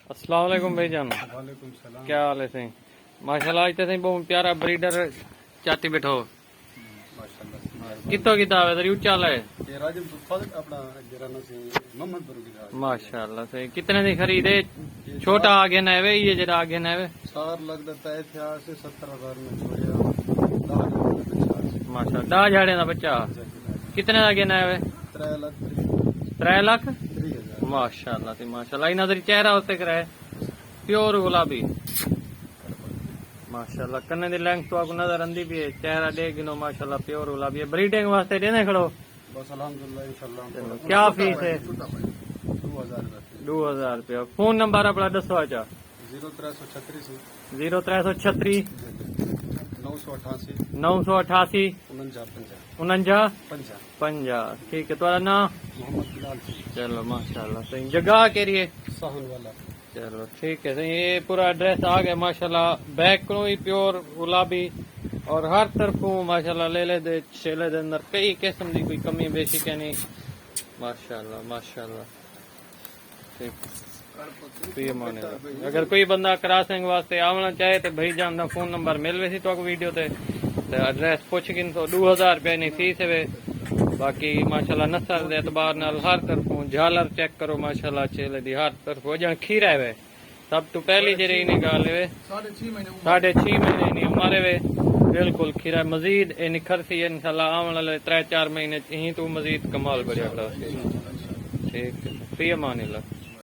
अस्सलाम वालेकुम भाईजान। वालेकुम सलाम। क्या हाल है सही? माशाल्लाह आज तो सही बहुत प्यारा ब्रीडर चाती बैठो। माशाल्लाह कितो की दावे तेरी ऊंचा है? ये राजन फल अपना जराना से मोहम्मदपुर की दावत। माशाल्लाह सही। कितने दी खरीदे? छोटा आगे न है ये जरा आगे न है। सार लग देता है इतिहास से 70,000 में छोड़िया माशाल्लाह 10,000 का बच्चा। कितने आगे न है? 3 लाख 3 लाख। 3,000 माशाल्लाह थी माशाल्लाह। नजर चेहरा होते कराए प्योर गुलाबी। माशाल्लाह कन्ने दी लेंथ तो आपको नजर आंदी भी है। चेहरा देख गिनो माशाल्लाह प्योर गुलाबी है। ब्रीडिंग वास्ते देने खड़ो बस अल्हम्दुलिल्लाह इंशाल्लाह। क्या फीस है? 2,000 2000 रुपया। फोन नंबर अपना दसो आचा। 0336 0336 988 988 49 49 ठीक है। तुम्हारा नाम? मोहम्मद बिलाल चलो माशाल्लाह सही। जगह के लिए साहन वाला। चलो ठीक है सही। ये पूरा एड्रेस आ गया माशाल्लाह। बैक को ही प्योर गुलाबी और हर तरफों माशाल्लाह ले ले दे छेले दे अंदर कई किस्म की कोई कमी बेशी क्या नहीं। माशाल्लाह माशाल्लाह ठीक। तो ये माने अगर कोई बंदा क्रॉसिंग वास्ते आवना चाहे तो भाई जान दा फोन नंबर मिल वैसी तो वीडियो ते एड्रेस पुछ गिन तो 2000 रुपया नहीं फीस है। बाकी माशाल्लाह नस्ल दे एतबार नाल हर तरफों झालर चेक करो माशाल्लाह चेले दी हर तरफ वजन खीरा है। सब तो पहली जरी इन्हें गाल है 6.5 महीने नहीं उम्र है। बिल्कुल खीरा मजीद ए निखर सी इंशाल्लाह आने वाले 3-4 महीने ही तो मजीद कमाल बढ़िया। ठीक है। फी अमान अल्लाह।